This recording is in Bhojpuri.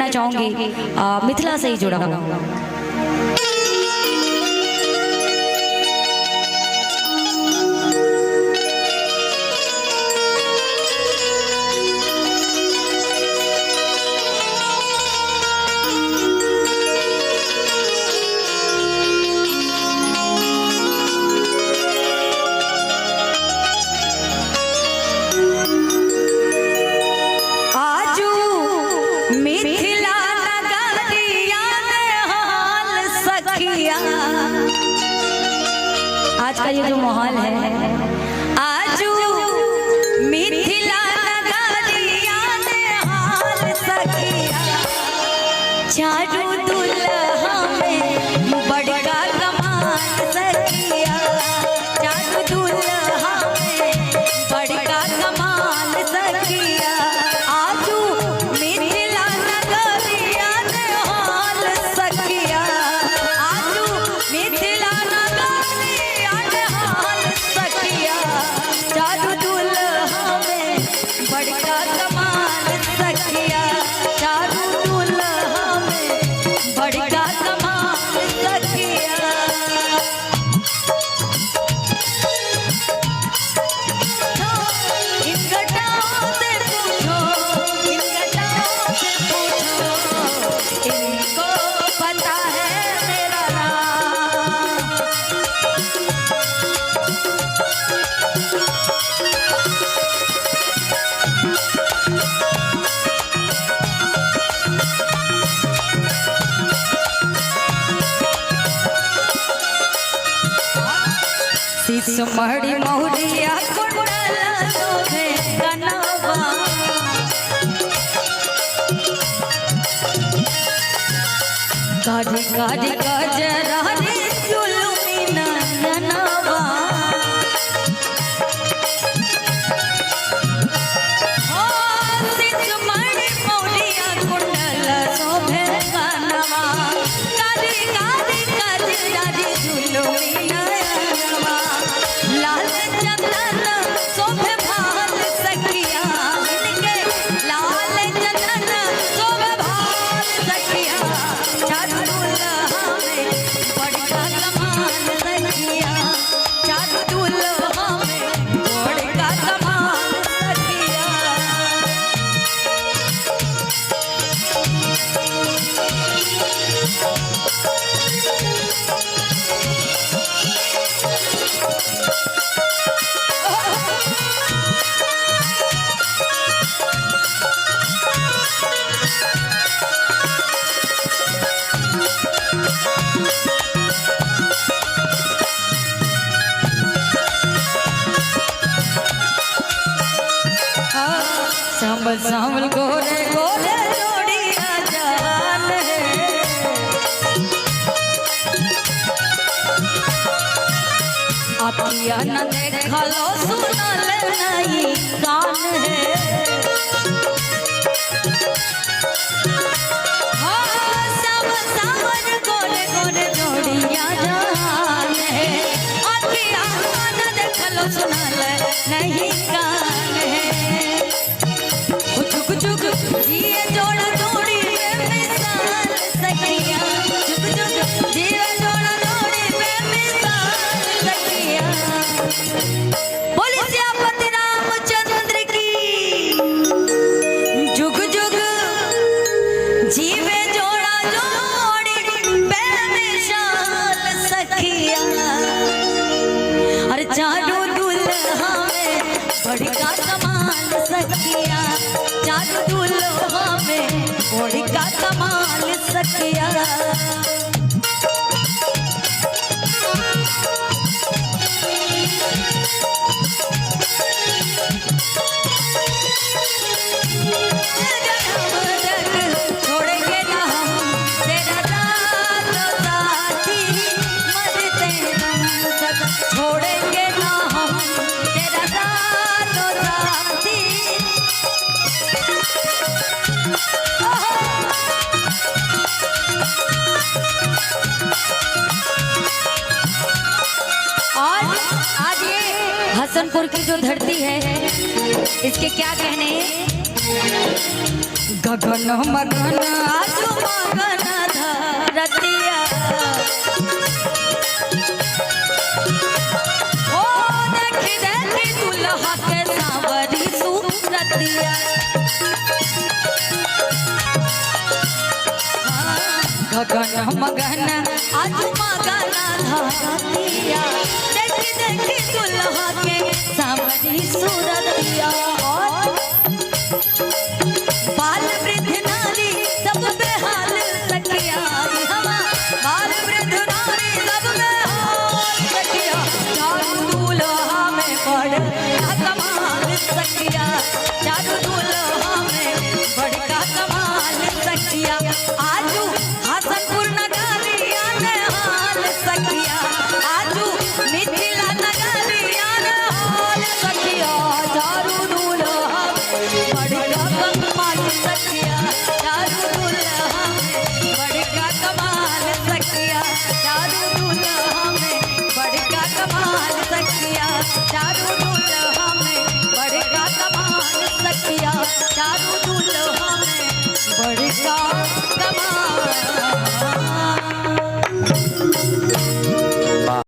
करना चाहूंगी मिथिला से ही जुड़ा हुआ। आज का ये जो माहौल है, आजू मिथिला नगरिया ने हाल सखिया, चारू दुल्हा में बड़का कमाल सखिया, चारू दुल्हा में बड़का कमाल सखिया, आजू मिथिला नगरिया ने हाल सखिया, आजू मिथिला चारू दुल्हा में बड़का कमाल सखिया, चारू दुल्हा में बड़का कमाल सखिया। इनका नाम से पूछो, इनका नाम से पूछो, इनको पता है मेरा नाम। सिमड़ी महुरिया कुंडल शोभे कनवा, काढ़ी काढ़ी गजरा रे जुलमी नयनवा, ओ सिमड़ी महुरिया कुंडल शोभे कनवा, काढ़ी काढ़ी गजरा रे जुलमी नयनवा, लाल चंदन शोभे भाल सखिया, इनके लाल चंदन शोभे भाल सखिया, चारू दुल्हा में बड़का कमाल सखिया, चारू दुल्हा में बड़का कमाल सखिया। सांबल सांबल गोरे गोरे जोड़िया जान है, अखिया न देखलो सुनल नहीं कान है, सांबल सांबल गोरे गोरे जोड़िया जान है, अखिया न देखलो सुनल नहीं कान है, जुग जुग जिए जोड़ा जोड़ी बेमिसाल सखिया, जुग जुग जिए जोड़ा जोड़ी बेमिसाल सखिया। बोले सियापति रामचंद्र की, जुग जुग जीवे जोड़ा जोड़ी बेमिसाल सखिया, अरे चारू दुल्हा में बड़का कमाल सखिया, चारू दुल्हा में बड़का कमाल सखिया। छोड़ेंगे ना हम तेरा साथ साथी, मरते दम तक छोड़ेंगे ना हम तेरा साथ साथी। और आज ये हसनपुर की जो धरती है, इसके क्या कहने हैं। गगन मगन आजू मगन धरतिया ओ देखी देखी दुल्हा के सांवरी सूरतिया गगन मगन आजू मगन धरतिया देखी देखी दुल्हा के सांवरी सूरतिया बाल वृद्ध नारी सब बेहाल सखिया बाल वृद्ध नारी सब बेहाल सखिया चारू दूल्हा में बड़का कमाल सखिया चारू दूल्हा में बड़का कमाल सखिया आजू हसनपुर नगरिया ने हाल सखिया आजू मिथिला नगरिया ने हाल सखिया चारू दूल्हा में बड़का कमाल सखिया चारू दूल्हा में बड़का कमाल सखिया चारू दूल्हा में बड़का कमाल सखिया चारू दूल्हा में बड़का कमाल सखिया चारू दूल्हा में बड़का कमाल